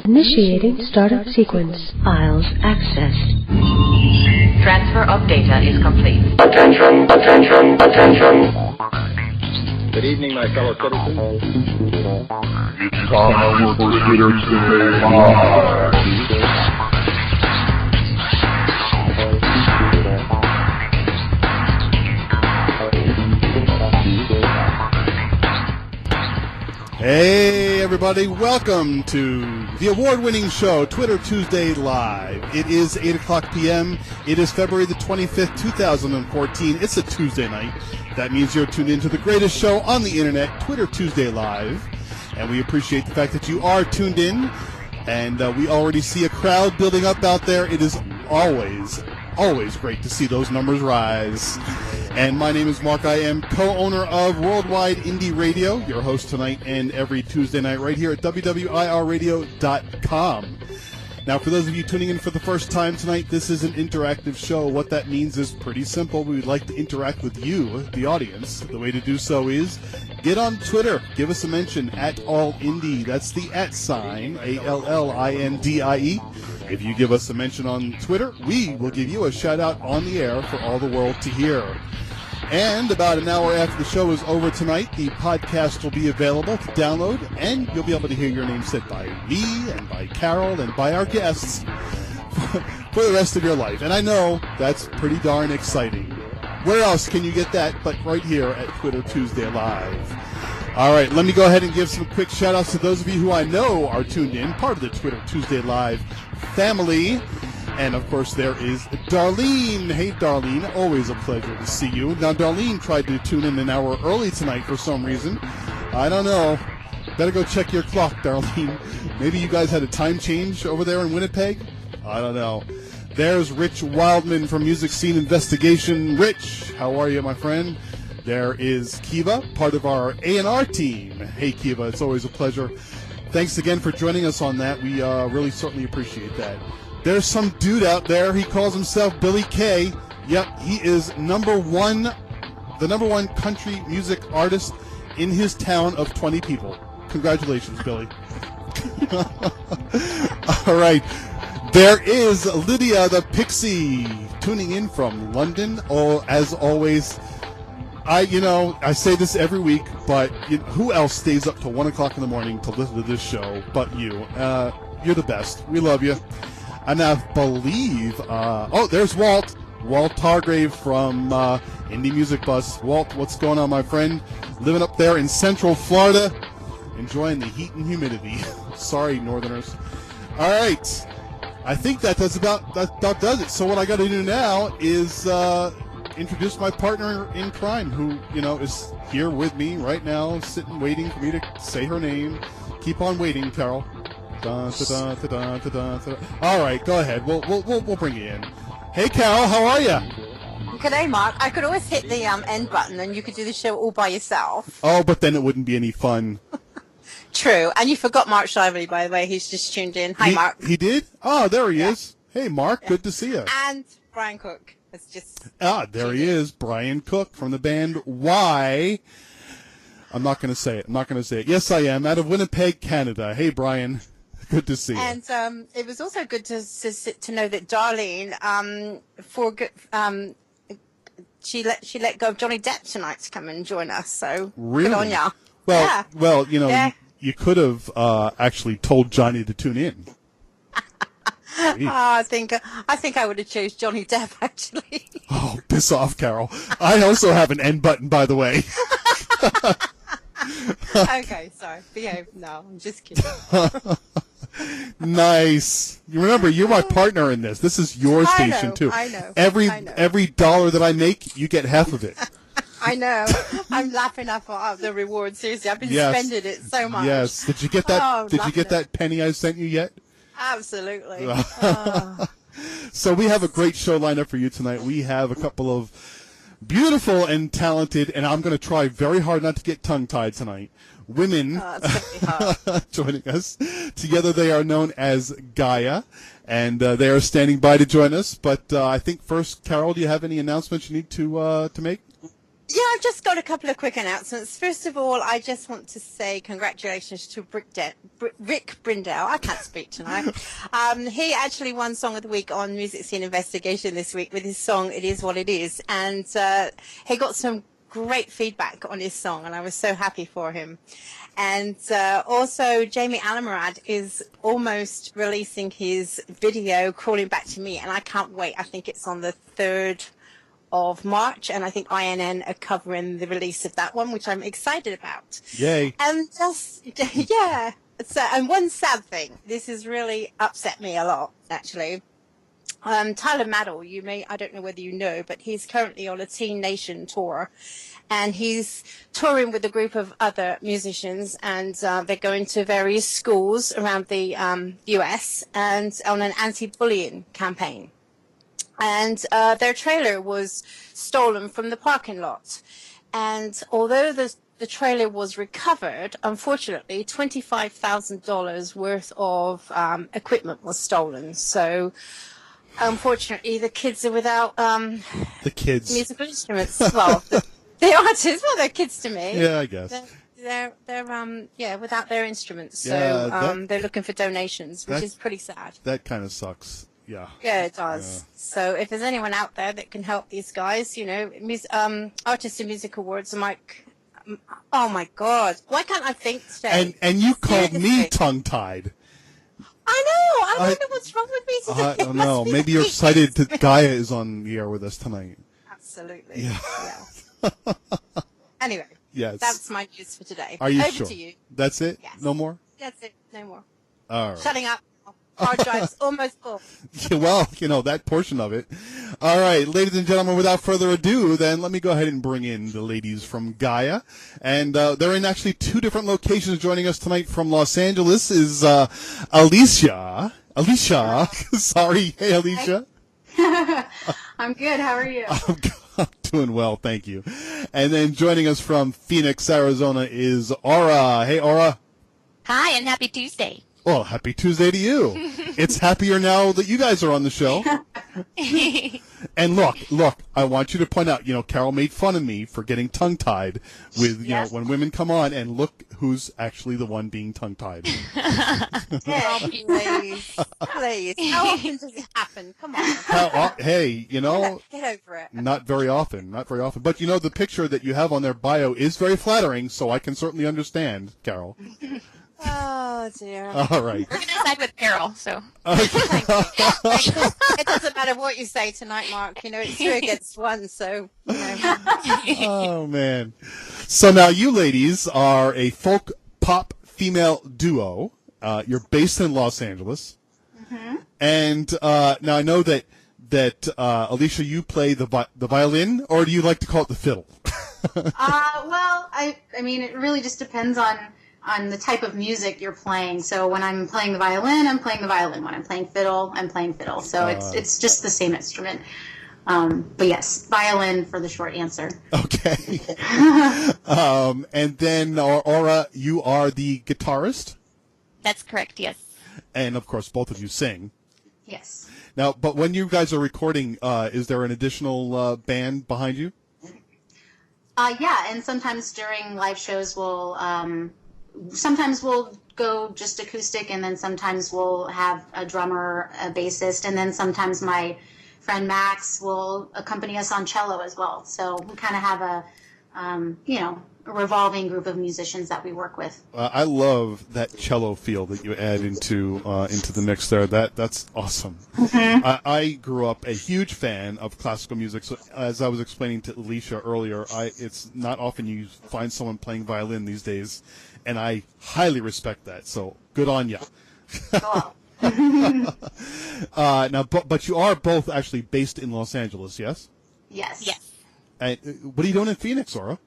Initiating startup sequence. Files accessed. Transfer of data is complete. Attention, attention, attention. Good evening, my fellow citizens. It's time for Twitter Tuesday Live. Hey everybody, welcome to the award-winning show, Twitter Tuesday Live. It is 8 o'clock p.m. It is February the 25th, 2014. It's a Tuesday night. That means you're tuned into the greatest show on the internet, Twitter Tuesday Live. And we appreciate the fact that you are tuned in. And we already see a crowd building up out there. It is always great to see those numbers rise. And my name is Mark. I am co-owner of Worldwide Indie Radio, your host tonight and every Tuesday night right here at wwirradio.com. Now, for those of you tuning in for the first time tonight, this is an interactive show. What that means is pretty simple. We would like to interact with you, the audience. The way to do so is get on Twitter. Give us a mention at AllIndie. That's the @ sign, ALLINDIE. If you give us a mention on Twitter, we will give you a shout-out on the air for all the world to hear. And about an hour after the show is over tonight, the podcast will be available to download, and you'll be able to hear your name said by me and by Carol and by our guests for the rest of your life. And I know that's pretty darn exciting. Where else can you get that but right here at Twitter Tuesday Live? All right, let me go ahead and give some quick shout-outs to those of you who I know are tuned in, part of the Twitter Tuesday Live family. And, of course, there is Darlene. Hey, Darlene, always a pleasure to see you. Now, Darlene tried to tune in an hour early tonight for some reason. I don't know. Better go check your clock, Darlene. Maybe you guys had a time change over there in Winnipeg? I don't know. There's Rich Wildman from Music Scene Investigation. Rich, how are you, my friend? There is Kiva, part of our A&R team. Hey, Kiva, it's always a pleasure. Thanks again for joining us on that. We really certainly appreciate that. There's some dude out there. He calls himself Billy K. Yep, he is the number one country music artist in his town of 20 people. Congratulations, Billy. All right. There is Lydia the Pixie tuning in from London. Oh, as always, I say this every week, but who else stays up till 1 o'clock in the morning to listen to this show but you? You're the best. We love you. And I believe, there's Walt Targrave from Indie Music Bus. Walt, what's going on, my friend? Living up there in Central Florida, enjoying the heat and humidity. Sorry, Northerners. All right, I think that does it. So what I got to do now is introduce my partner in crime, who is here with me right now, sitting, waiting for me to say her name. Keep on waiting, Carol. All right, go ahead. We'll bring you in. Hey, Carol, how are you? G'day, Mark. I could always hit the end button, and you could do the show all by yourself. Oh, but then it wouldn't be any fun. True, and you forgot Mark Shively, by the way. He's just tuned in. Hi, Mark. He did? Oh, there he is. Hey, Mark. Yeah. Good to see you. And Brian Cook. It's just. There he is, Brian Cook from the band Y. I'm not going to say it. Yes, I am. Out of Winnipeg, Canada. Hey, Brian. Good to see you. And it was also good to know that Darlene, she let go of Johnny Depp tonight to come and join us. So really? Good on ya. Well, you could have actually told Johnny to tune in. I think I would have chose Johnny Depp actually. Oh, piss off, Carol. I also have an end button, by the way. Okay, sorry. Behave. No, I'm just kidding. Nice. You remember, you're my partner in this. This is your station, too. I know. Every dollar that I make, you get half of it. I know. I'm laughing up at the reward. Seriously, I've been spending it so much. Yes. Did you get that? Did you get that penny I sent you yet? Absolutely. So we have a great show lined up for you tonight. We have a couple of beautiful and talented, and I'm going to try very hard not to get tongue-tied tonight, women joining us. Together they are known as Gaia, and they are standing by to join us. But I think first, Carol, do you have any announcements you need to make? Yeah, I've just got a couple of quick announcements. First of all, I just want to say congratulations to Rick Brindell. I can't speak tonight. He actually won Song of the Week on Music Scene Investigation this week with his song "It Is What It Is," and he got some great feedback on his song, and I was so happy for him. And also, Jamie Alamurad is almost releasing his video, "Crawling Back to Me," and I can't wait. I think it's on the 3rd of March, and I think INN are covering the release of that one, which I'm excited about. Yay. And just, yeah. So, and one sad thing, this has really upset me a lot, actually. Tyler Maddle, I don't know whether you know, but he's currently on a Teen Nation tour, and he's touring with a group of other musicians, and they're going to various schools around the US and on an anti-bullying campaign. And their trailer was stolen from the parking lot. And although the trailer was recovered, unfortunately, $25,000 worth of equipment was stolen. So, unfortunately, the kids are without musical instruments. Well, the artists, well, they're kids to me. Yeah, I guess. They're without their instruments. So they're looking for donations, which is pretty sad. That kind of sucks. Yeah, it does. Yeah. So if there's anyone out there that can help these guys, Artist and Music Awards, I'm like, oh my God, why can't I think today? And you called me tongue-tied. I know. I wonder what's wrong with me today. I don't know. Maybe you're excited that Gaia is on the air with us tonight. Absolutely. Yeah. Anyway. Yes. That's my news for today. Are you Over sure? to you. That's it? Yes. No more? That's it. No more. All right. Shutting up. Hard drive's almost full. Well, that portion of it. All right, ladies and gentlemen, without further ado, then let me go ahead and bring in the ladies from Gaia. And they're in actually 2 different locations. Joining us tonight from Los Angeles is Alicia. Sorry. Hey, Alicia. I'm good. How are you? I'm doing well, thank you. And then joining us from Phoenix, Arizona is Aura. Hey, Aura. Hi, and happy Tuesday. Well, happy Tuesday to you. It's happier now that you guys are on the show. And look, I want you to point out, Carol made fun of me for getting tongue-tied with, when women come on, and look who's actually the one being tongue-tied. Oh, please. How often does it happen? Come on. Hey, Get over it. Not very often. But, the picture that you have on their bio is very flattering, so I can certainly understand, Carol. Oh, dear. All right. We're going to side with Carol, so. It doesn't matter what you say tonight, Mark. It's 2 against 1, so. Oh, man. So now you ladies are a folk pop female duo. You're based in Los Angeles. Mm-hmm. And now I know that Alicia, you play the violin, or do you like to call it the fiddle? Well, I mean, it really just depends on the type of music you're playing. So when I'm playing the violin, I'm playing the violin. When I'm playing fiddle, I'm playing fiddle. So it's just the same instrument. But yes, violin for the short answer. Okay. And then Aura, you are the guitarist? That's correct, yes. And of course, both of you sing. Yes. Now, but when you guys are recording, is there an additional band behind you? Yeah, and sometimes during live shows we'll go just acoustic, and then sometimes we'll have a drummer, a bassist, and then sometimes my friend Max will accompany us on cello as well. So we kind of have a revolving group of musicians that we work with. I love that cello feel that you add into the mix there. That's awesome. Mm-hmm. I grew up a huge fan of classical music. So as I was explaining to Alicia earlier, it's not often you find someone playing violin these days, and I highly respect that. So good on ya. Cool. Now, but you are both actually based in Los Angeles, yes? Yes. Yes. What are you doing in Phoenix, Aura?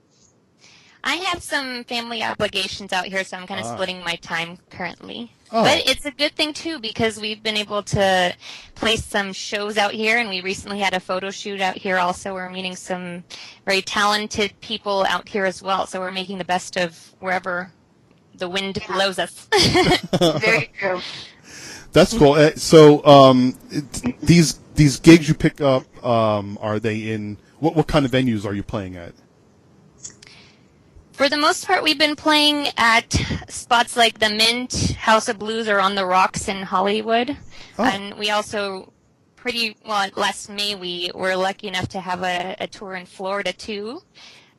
I have some family obligations out here, so I'm kind of splitting my time currently. Oh. But it's a good thing, too, because we've been able to place some shows out here, and we recently had a photo shoot out here also. We're meeting some very talented people out here as well, so we're making the best of wherever the wind blows us. Very true. That's cool. So these gigs you pick up, are they in what kind of venues are you playing at? For the most part, we've been playing at spots like the Mint, House of Blues, or On the Rocks in Hollywood. Oh. And we also last May we were lucky enough to have a tour in Florida too,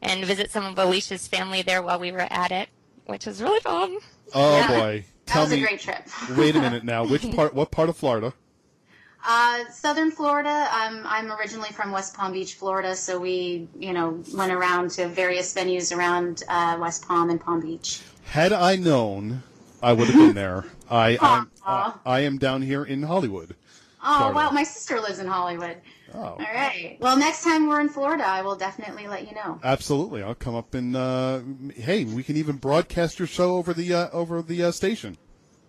and visit some of Alicia's family there while we were at it, which was really fun. Oh Yeah. boy. That was a great trip. Wait a minute now. What part of Florida? Southern Florida. I'm originally from West Palm Beach, Florida, so we, went around to various venues around West Palm and Palm Beach. Had I known, I would have been there. I am down here in Hollywood. Oh, Florida. well, my sister lives in Hollywood. Oh. All right. Well, next time we're in Florida, I will definitely let you know. Absolutely. I'll come up and hey, we can even broadcast your show over the station.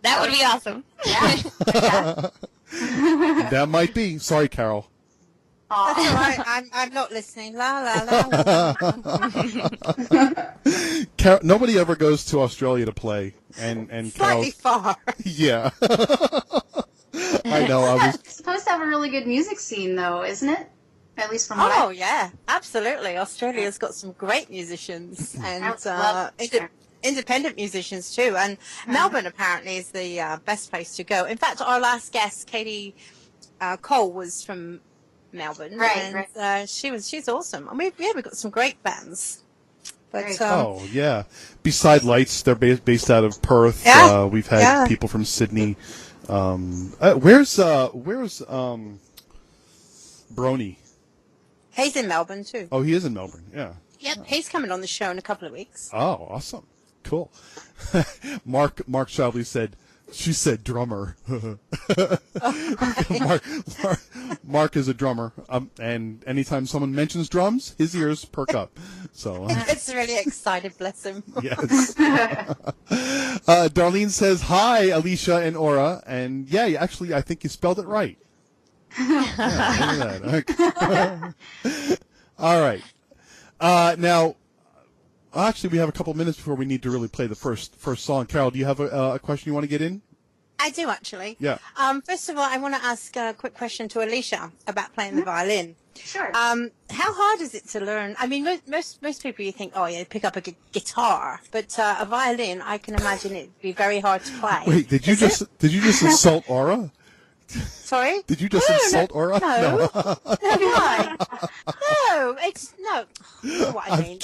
That would be awesome. Yeah. That might be. Sorry, Carol. That's all right. I'm not listening. La la la. Carol, nobody ever goes to Australia to play, and Slightly Carol's, far. yeah. I know. It's supposed to have a really good music scene, though, isn't it? At least from what Oh yeah, absolutely. Australia's got some great musicians and independent musicians too. And Melbourne apparently is the best place to go. In fact, our last guest, Katie Cole, was from Melbourne, and she's awesome. I mean, we've got some great bands. But oh yeah. Beside Lights, they're based out of Perth. Yeah. We've had people from Sydney. Where's Brony? He's in Melbourne too. Oh, he is in Melbourne. Yeah. Yep, he's coming on the show in a couple of weeks. Oh, awesome. Cool. Mark Shelby said, she said drummer. Mark is a drummer. And anytime someone mentions drums, his ears perk up. So He gets really excited, bless him. yes. Darlene says, hi, Alicia and Aura. And yeah, actually, I think you spelled it right. Yeah, look at that. Okay. All right. Now, actually, we have a couple minutes before we need to really play the first song. Carol, do you have a question you want to get in? I do, actually. Yeah. First of all, I want to ask a quick question to Alicia about playing the violin. Sure. How hard is it to learn? I mean, most people you think, oh yeah, pick up a guitar, but a violin, I can imagine it'd be very hard to play. Wait, did you just insult Aura? Sorry? Did you just insult Aura? No. Why? No, it's no. You know what I mean.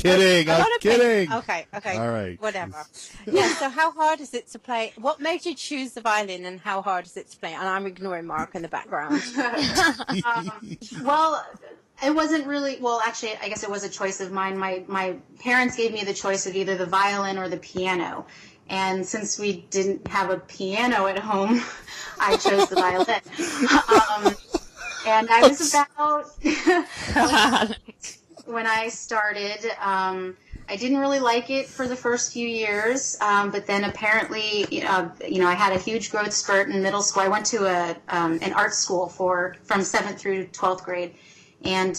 I'm kidding. Okay. All right. Whatever. Yeah. So, how hard is it to play? What made you choose the violin, and how hard is it to play? And I'm ignoring Mark in the background. Well, it wasn't really. Well, actually, I guess it was a choice of mine. My parents gave me the choice of either the violin or the piano. And since we didn't have a piano at home, I chose the violin. And I was about, when I started, I didn't really like it for the first few years, but then apparently, I had a huge growth spurt in middle school. I went to an art school from 7th through 12th grade, and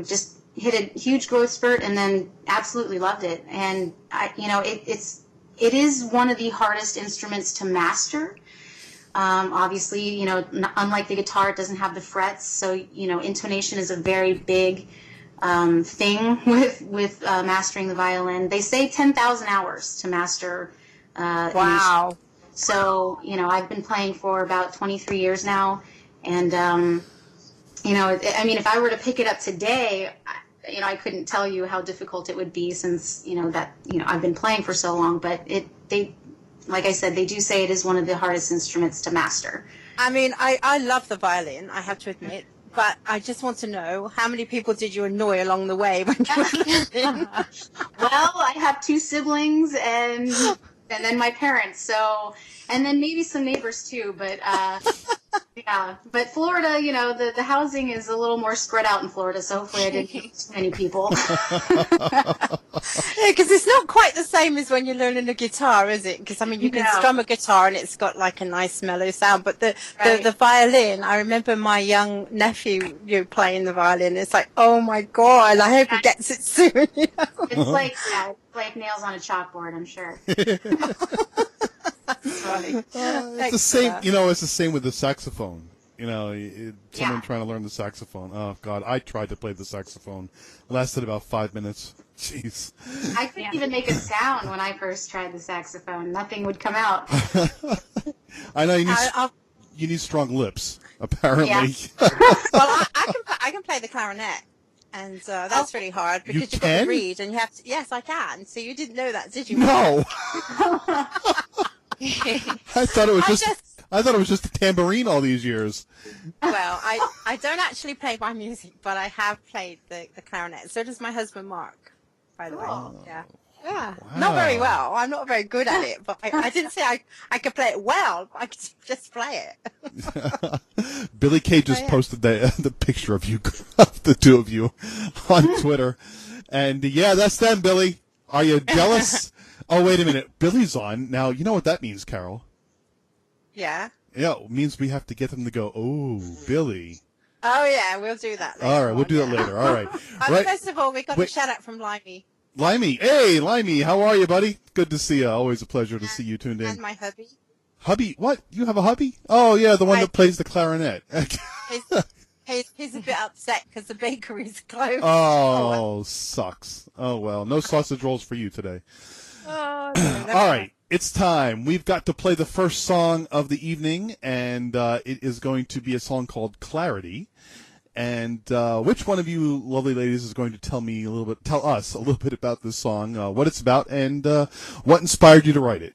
just hit a huge growth spurt, and then absolutely loved it. And it is one of the hardest instruments to master. Obviously, unlike the guitar, it doesn't have the frets, so intonation is a very big thing with mastering the violin. They say 10,000 hours to master. Wow. So I've been playing for about 23 years now, and if I were to pick it up today, I couldn't tell you how difficult it would be since I've been playing for so long. But like I said, they do say it is one of the hardest instruments to master. I mean, I love the violin, I have to admit, but I just want to know, how many people did you annoy along the way when you were learning? Well, I have 2 siblings and then my parents, and then maybe some neighbors too, but yeah. But Florida, the housing is a little more spread out in Florida, so hopefully I didn't meet too many people. Yeah, because it's not quite the same as when you're learning a guitar, is it? Because, I mean, you can strum a guitar and it's got like a nice mellow sound, but the violin, I remember my young nephew playing the violin. It's like, oh my God, I hope he gets it soon. It's like nails on a chalkboard, I'm sure. That's funny. It's the same. It's the same with the saxophone. Someone trying to learn the saxophone. Oh God, I tried to play the saxophone. Lasted about 5 minutes. Jeez. I couldn't even make a sound when I first tried the saxophone. Nothing would come out. I know you need strong lips, apparently. Yeah. Well, I can play the clarinet, and that's really hard because you've got to read, and you have to. Yes, I can. So you didn't know that, did you? No. I thought it was just a tambourine all these years. Well, I don't actually play my music, but I have played the clarinet. So does my husband Mark, by the way. Yeah. Yeah. Wow. Not very well. I'm not very good at it, but I didn't say I could play it well. I could just play it. Billy Kay just posted the picture of you, of the two of you, on Twitter. And yeah, that's them, Billy. Are you jealous? Oh, wait a minute. Billy's on. Now, you know what that means, Carol? Yeah. Yeah, it means we have to get them to go, oh, Billy. Oh, yeah, we'll do that later. All right, we'll do that later. All right. Right. First of all, we got a shout out from Limey. Limey. Hey, Limey, how are you, buddy? Good to see you. Always a pleasure to see you tuned in. And my hubby. Hubby? What? You have a hubby? Oh, yeah, the one that plays the clarinet. He's a bit upset because the bakery's closed. Oh, sucks. Oh, well, no sausage rolls for you today. Oh, no. All right, it's time. We've got to play the first song of the evening, and it is going to be a song called Clarity. And which one of you lovely ladies is going to tell us a little bit about this song, what it's about, and what inspired you to write it?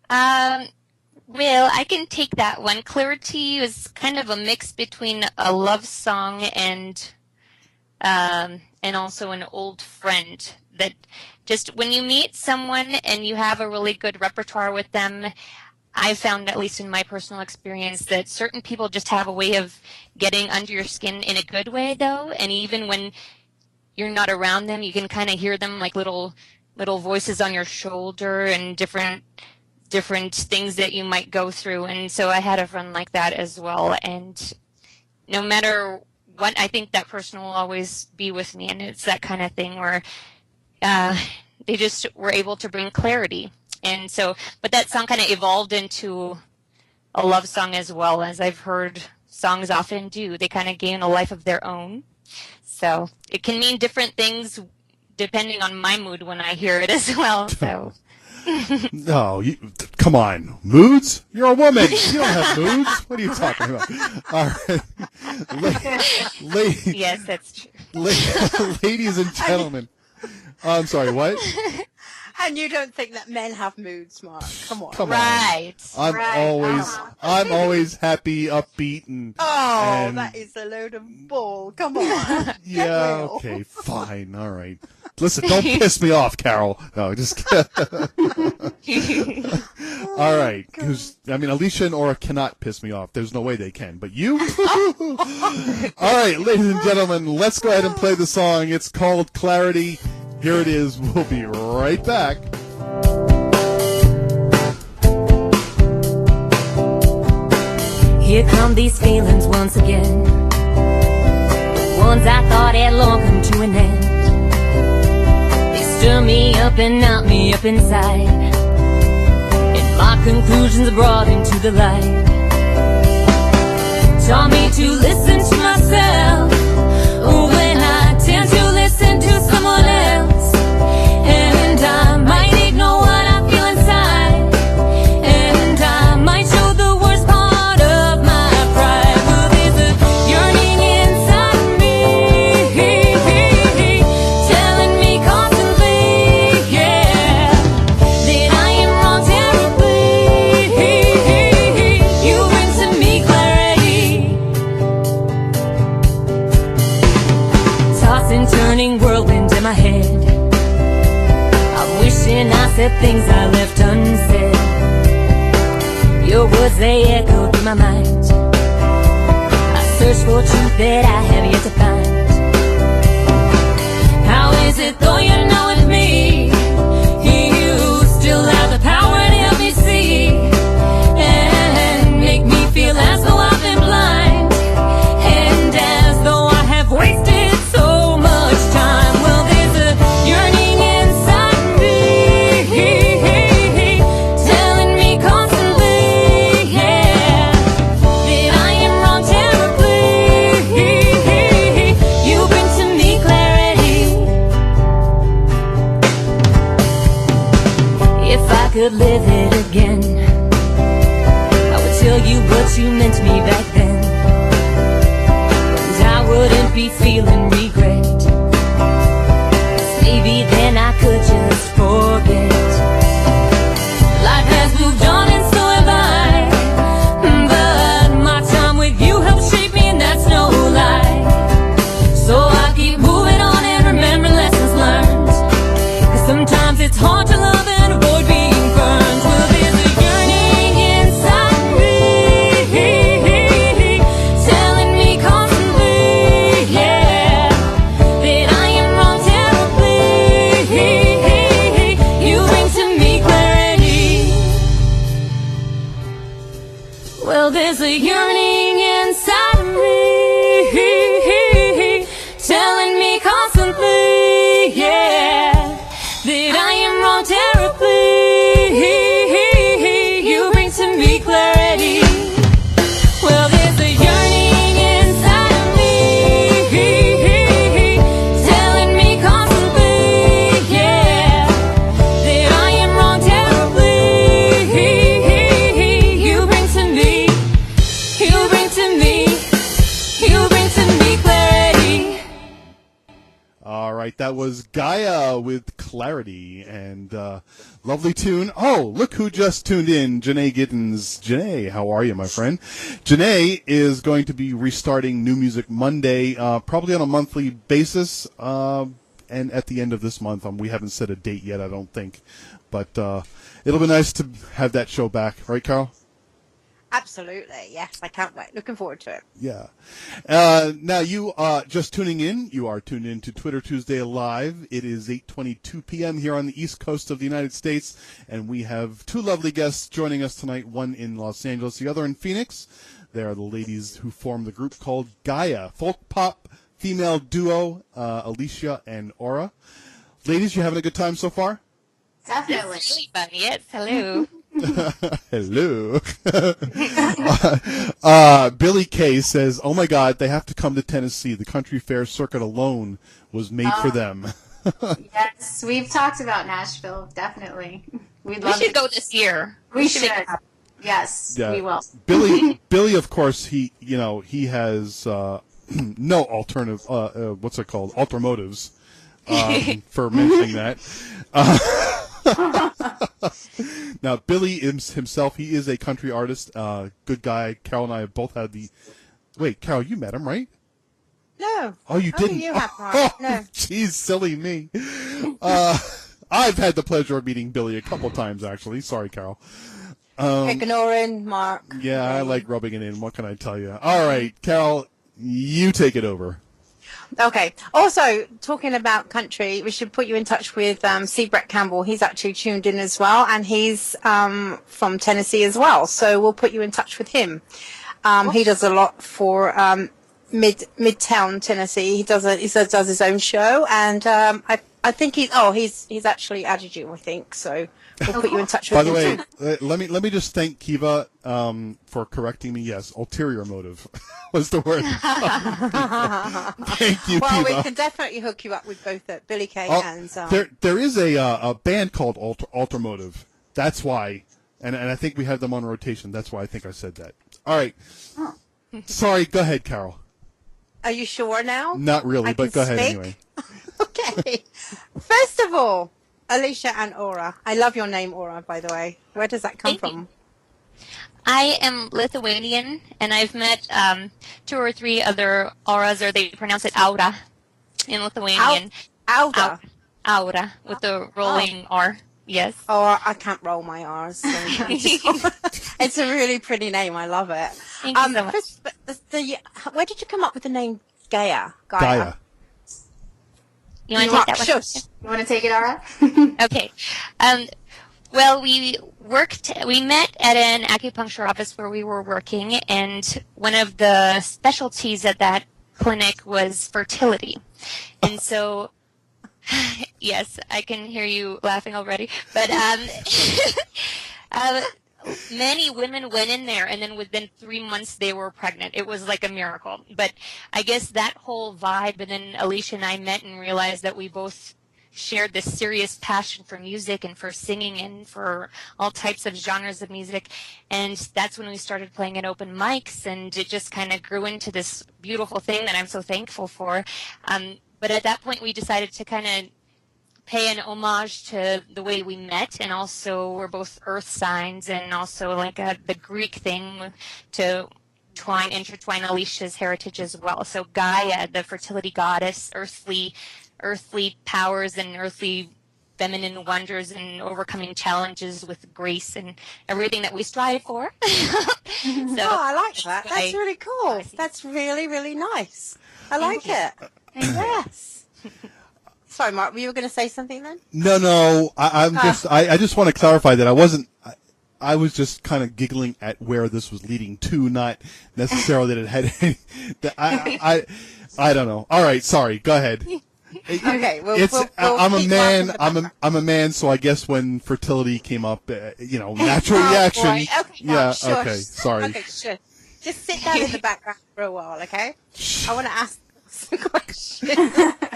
Well, I can take that one. Clarity is kind of a mix between a love song and also an old friend. That just when you meet someone and you have a really good repertoire with them, I found, at least in my personal experience, that certain people just have a way of getting under your skin in a good way, though. And even when you're not around them, you can kind of hear them like little voices on your shoulder and different things that you might go through. And so I had a friend like that as well. And no matter what, I think that person will always be with me. And it's that kind of thing where they just were able to bring clarity. And so, but that song kind of evolved into a love song as well, as I've heard songs often do. They kind of gain a life of their own. So it can mean different things depending on my mood when I hear it as well. So. No, come on. Moods? You're a woman. You don't have moods. What are you talking about? All right. Yes, that's true. Ladies and gentlemen. I'm sorry, what? And you don't think that men have moods, Mark? Come on. Right. I'm always happy, upbeat, and. Oh, that is a load of bull. Come on. Yeah. Okay. Fine. All right. Listen, don't piss me off, Carol. No, just. All right. Alicia and Aura cannot piss me off. There's no way they can. But you? All right, ladies and gentlemen, let's go ahead and play the song. It's called Clarity. Here it is. We'll be right back. Here come these feelings once again, the ones I thought had long come to an end. They stir me up and knock me up inside, and my conclusions are brought into the light. Taught me to listen to myself when I tend to listen to someone else. And I might ignore what I feel inside, and I might show the worst part of my pride. Well, there's a yearning inside me, telling me constantly, yeah, that I am wrong terribly. You bring to me clarity, tossing, turning whirlwind in my head. I said things I left unsaid. Your words, they echo through my mind. I search for truth that I have yet to find. How is it though you're not with me, you still have the power to help me see and make me feel as though I've been blind, and as though I have wasted so much time. Well, there's a yearning inside me, telling me constantly, yeah, that I am wrong terribly. You bring to me clarity. could live it again, I would tell you what you meant to me back then, and I wouldn't be feeling regret, 'cause maybe then I could just forget. Life has moved on and so have I, but my time with you helped shape me, and that's no lie. So I keep moving on and remember lessons learned, 'cause sometimes it's hard to love and avoid being burned. Well, there's a yearning inside me, telling me constantly, yeah, that I am wrong terribly. You bring to me clarity. Well, there's a yearning inside me, telling me constantly, yeah, that I am wrong terribly. You bring to me clarity. Well, there's a yearning inside of me, telling me constantly, yeah, that I am wrong terribly. You bring to me, you bring to me, you bring to me clarity. All right, that was Gaia with Clarity, and lovely tune. Oh, look who just tuned in, Janae Giddens. Janae, how are you, my friend? Janae is going to be restarting New Music Monday, probably on a monthly basis, and at the end of this month. We haven't set a date yet, I don't think, but it'll be nice to have that show back, right, Carol? Absolutely, yes, I can't wait. Looking forward to it. Yeah. Now, you just tuning in. You are tuned in to Twitter Tuesday Live. It is 8:22 p.m. here on the East Coast of the United States, and we have two lovely guests joining us tonight, one in Los Angeles, the other in Phoenix. They are the ladies who form the group called Gaia, folk pop female duo, Alicia and Aura. Ladies, you having a good time so far? Definitely. It's really fun. Yes, hello. Hello. Billy K says, "Oh my God, they have to come to Tennessee. The country fair circuit alone was made for them." Yes, we've talked about Nashville. Definitely, We should go this year. We should. Yes, Yeah. we will. Billy, of course, he has no alternative. What's it called? Altermotives. For mentioning that. Now, Billy himself, he is a country artist, good guy. Carol and I have both had the... Wait, Carol, you met him, right? No. Oh, you didn't? You have Oh, right. No. Jeez, silly me. I've had the pleasure of meeting Billy a couple times, actually. Sorry, Carol. Ignoring Mark. Yeah, I like rubbing it in. What can I tell you? All right, Carol, you take it over. Okay. Also, talking about country, we should put you in touch with C. Brett Campbell. He's actually tuned in as well, and he's from Tennessee as well. So we'll put you in touch with him. He does a lot for Midtown Tennessee. He does his own show, and I think he's actually added you, I think. So we'll put you in touch with him. By the way, let me just thank Kiva for correcting me. Yes, ulterior motive was the word. Thank you, Well, Kiva. we can definitely hook you up with both Billy Kay and... There is a band called Altermotive. That's why, and I think we have them on rotation. That's why I think I said that. All right. Oh. Sorry, go ahead, Carol. Are you sure now? Not really, I but can go ahead speak? anyway. Okay. First of all, Alicia and Aura. I love your name, Aura, by the way. Where does that come Thank from? I am Lithuanian, and I've met 2 or 3 other auras, or they pronounce it aura in Lithuanian. Aura. Aura, with the rolling R. Yes. Oh, I can't roll my R's. So it's a really pretty name. I love it. Thank you so much. Chris, where did you come up with the name Gaia? Gaia. You want to take that one? Shush. You want to take it, Aura? Okay. Well, we met at an acupuncture office where we were working, and one of the specialties at that clinic was fertility. And so, yes, I can hear you laughing already, but many women went in there, and then within 3 months they were pregnant. It was like a miracle. But I guess that whole vibe, and then Alicia and I met and realized that we both shared this serious passion for music and for singing and for all types of genres of music. And that's when we started playing at open mics, and it just kind of grew into this beautiful thing that I'm so thankful for. But at that point, we decided to kind of pay an homage to the way we met, and also we're both earth signs, and also like the Greek thing to intertwine Alicia's heritage as well. So Gaia, the fertility goddess, earthly powers and earthly feminine wonders and overcoming challenges with grace and everything that we strive for. So, I like that. That's really cool. That's really, really nice. I like it. Yes. Sorry, Mark, were you going to say something then? No. I just want to clarify that I was just kind of giggling at where this was leading to, not necessarily that it had any. I don't know. All right, sorry. Go ahead. Okay, I'm a man. I'm a man, so I guess when fertility came up, natural reaction. Boy. Okay, yeah. Sure. Okay. Sorry. Okay, sure. Just sit down in the background for a while, okay? I want to ask some questions.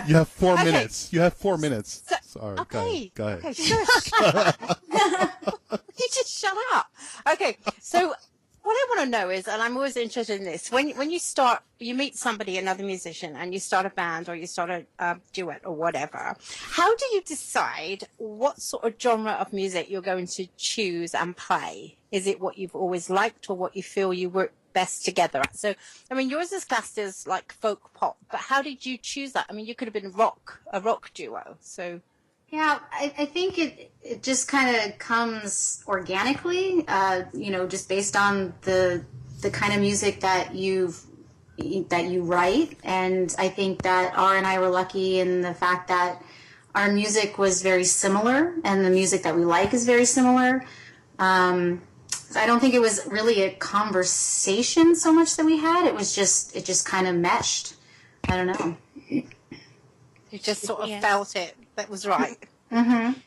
You have 4 minutes. You have 4 minutes. Sorry. Okay. Go ahead. Okay, shush. You just shut up. Okay, so what I want to know is, and I'm always interested in this, when you meet somebody, another musician, and you start a band or you start a duet or whatever, how do you decide what sort of genre of music you're going to choose and play? Is it what you've always liked or what you feel you work best together at? So, I mean, yours is classed as like folk pop, but how did you choose that? I mean, you could have been a rock duo, so... Yeah, I think it just kind of comes organically, just based on the kind of music that you write. And I think that R and I were lucky in the fact that our music was very similar, and the music that we like is very similar. I don't think it was really a conversation so much that we had. It just kind of meshed. I don't know. You just sort of felt it. That was right. Mm-hmm.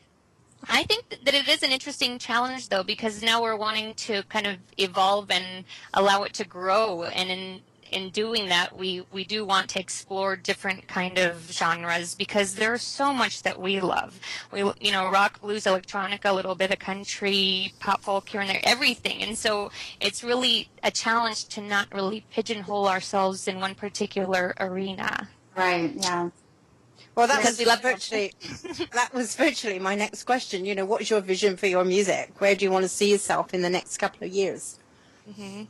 I think that it is an interesting challenge, though, because now we're wanting to kind of evolve and allow it to grow. And in doing that, we do want to explore different kind of genres, because there's so much that we love. Rock, blues, electronica, a little bit of country, pop, folk here and there, everything. And so it's really a challenge to not really pigeonhole ourselves in one particular arena. Right, yeah. Well, that was virtually my next question. What's your vision for your music? Where do you want to see yourself in the next couple of years? Mm-hmm.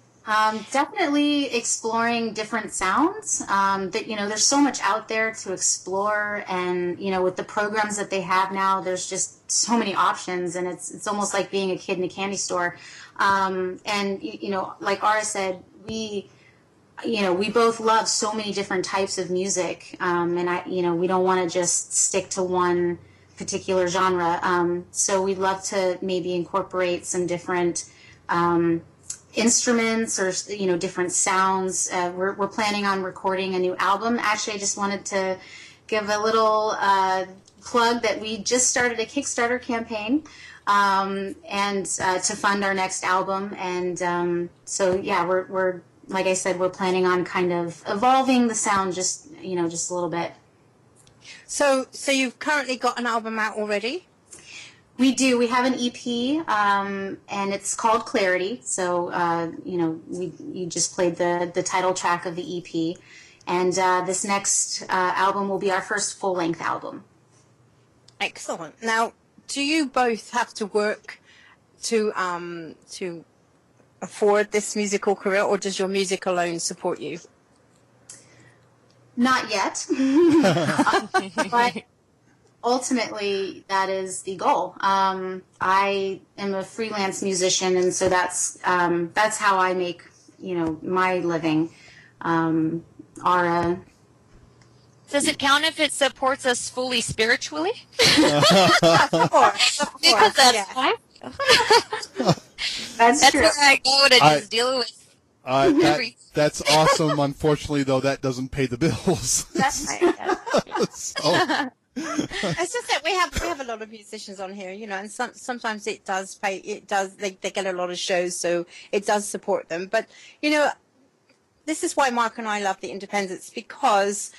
Definitely exploring different sounds. There's so much out there to explore, and with the programs that they have now, there's just so many options, and it's almost like being a kid in a candy store. Like Ara said, we both love so many different types of music, and we don't want to just stick to one particular genre. So we'd love to maybe incorporate some different instruments or different sounds. We're planning on recording a new album. Actually, I just wanted to give a little plug that we just started a Kickstarter campaign and to fund our next album. And we're like I said, we're planning on kind of evolving the sound just a little bit. So you've currently got an album out already? We do. We have an EP, and it's called Clarity. So, you just played the title track of the EP. And this next album will be our first full-length album. Excellent. Now, do you both have to work to afford this musical career, or does your music alone support you? Not yet. But ultimately, that is the goal. I am a freelance musician, and so that's how I make my living. Ara. Does it count if it supports us fully spiritually? Of course. Because that's fine. That's true. where I go to just deal with. That's awesome. Unfortunately, though, that doesn't pay the bills. That's right. So. It's just that we have a lot of musicians on here, and sometimes it does pay. It does. They get a lot of shows, so it does support them. But this is why Mark and I love the independents, because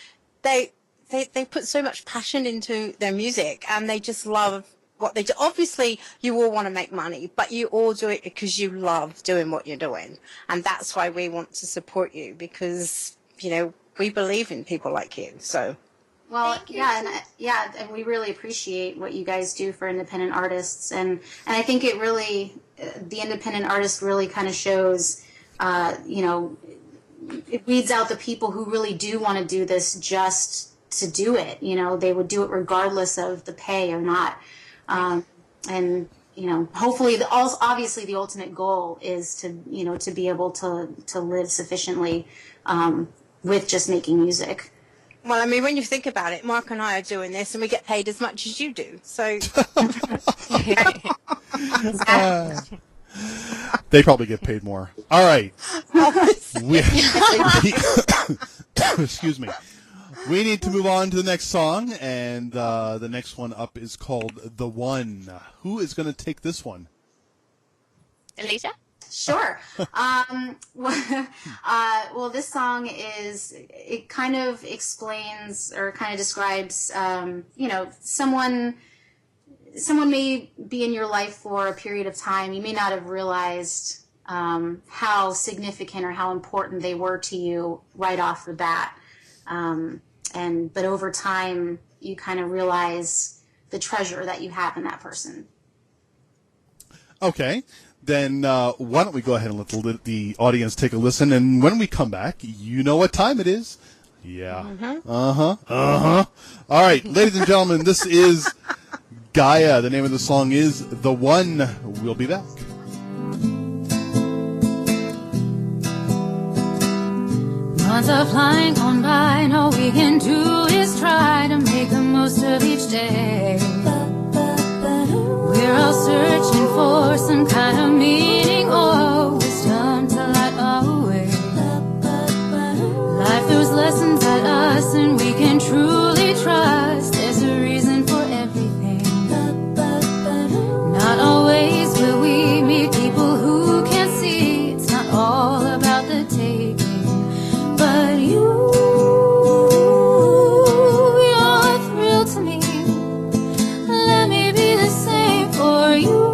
they put so much passion into their music, and they just love what they do. Obviously, you all want to make money, but you all do it because you love doing what you're doing, and that's why we want to support you, because we believe in people like you. So. Well, and we really appreciate what you guys do for independent artists, and I think it really, the independent artist really kind of shows, it weeds out the people who really do want to do this just to do it. They would do it regardless of the pay or not, and hopefully, obviously, the ultimate goal is to be able to live sufficiently with just making music. Well, I mean, when you think about it, Mark and I are doing this, and we get paid as much as you do. So they probably get paid more. All right. Excuse me. We need to move on to the next song, and the next one up is called "The One." Who is going to take this one? Alicia? Sure. Well, this song it kind of explains or kind of describes, someone may be in your life for a period of time. You may not have realized how significant or how important they were to you right off the bat. But over time, you kind of realize the treasure that you have in that person. Okay. Then why don't we go ahead and let the audience take a listen, and when we come back, you know what time it is. Yeah. All right, ladies and gentlemen, this is Gaia. The name of the song is "The One." We'll be back. Months are flying on by, and all we can do is try to make the most of each day. We're all searching for some kind of meaning or wisdom to light our way. Life throws lessons at us, and we can truly trust there's a reason for everything. Not always will we meet people who can see it's not all about the taking, but you're a thrill to me. Let me be the same for you.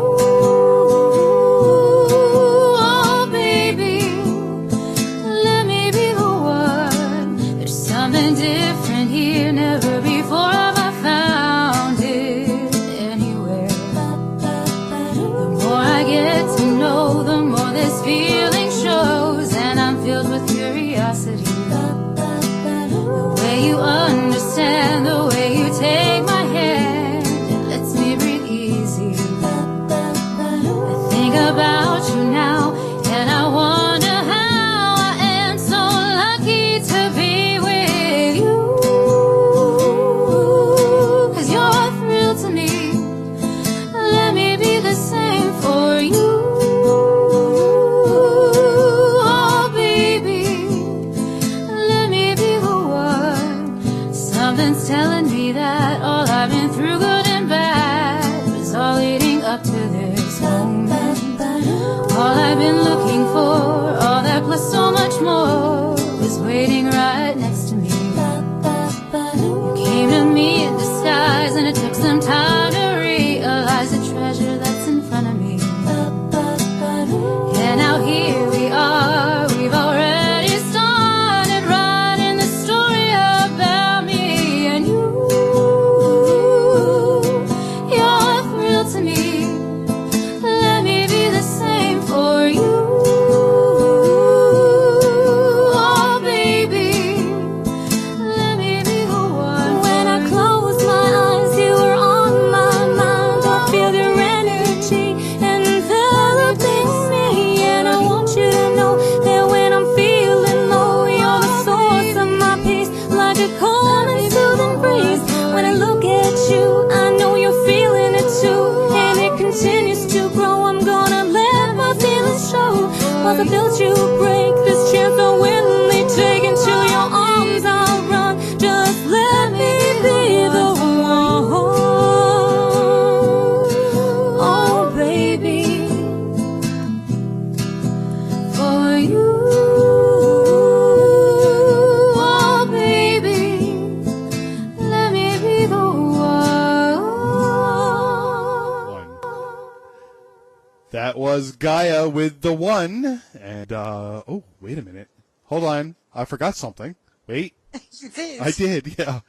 was Gaia with the one. And, oh, wait a minute. Hold on. I forgot something. Wait. You did. I did, yeah.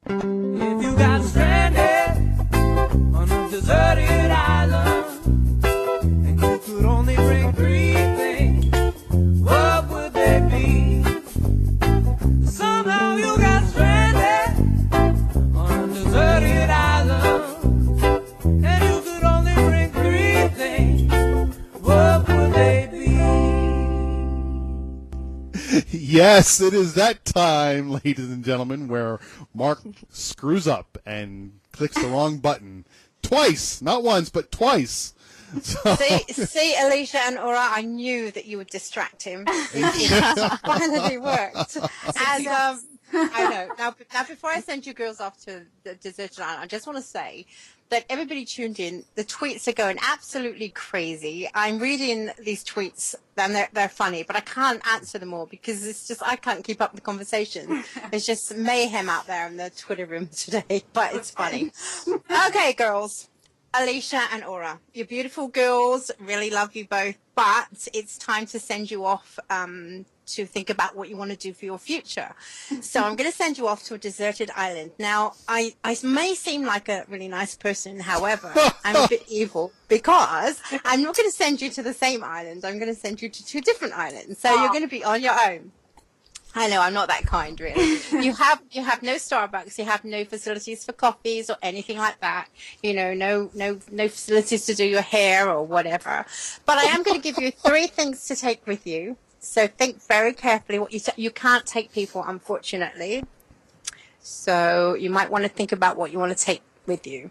If you got stranded on a deserted island and you could only bring three things, what would they be? Somehow you got stranded on a deserted island and you could only bring three things, what would they be? Yes, it is that time, ladies and gentlemen, where Mark screws up and clicks the wrong button. Twice! Not once, but twice. So, See, Alicia and Aura, I knew that you would distract him. It finally worked. And I know. Now, before I send you girls off to the deserted island, I just want to say that everybody tuned in. The tweets are going absolutely crazy. I'm reading these tweets, and they're funny, but I can't answer them all because it's just I can't keep up the conversation. There's just mayhem out there in the Twitter room today, but it's funny. Okay, girls. Alicia and Aura, you're beautiful girls. Really love you both, but it's time to send you off to think about what you want to do for your future. So I'm going to send you off to a deserted island. Now, I may seem like a really nice person. However, I'm a bit evil because I'm not going to send you to the same island. I'm going to send you to two different islands. So you're going to be on your own. I know, I'm not that kind, really. You have no Starbucks, you have no facilities for coffees or anything like that. You know, no facilities to do your hair or whatever. But I am going to give you 3 things to take with you. So think very carefully what you can't take people, unfortunately. So you might want to think about what you want to take with you.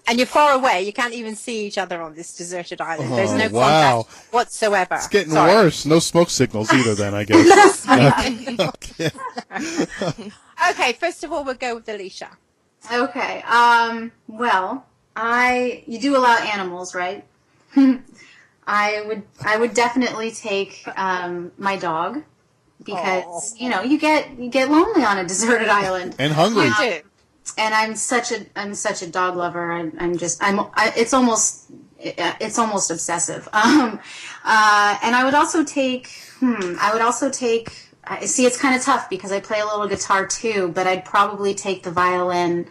And you're far away. You can't even see each other on this deserted island. There's no contact whatsoever. It's getting worse. No smoke signals either then, I guess. Okay. Okay, first of all, we'll go with Alicia. Okay. Well, you do allow animals, right? I would definitely take my dog because you get lonely on a deserted island And hungry. You do. And I'm such a dog lover. It's almost obsessive. And I would also take. See, it's kind of tough because I play a little guitar too, but I'd probably take the violin.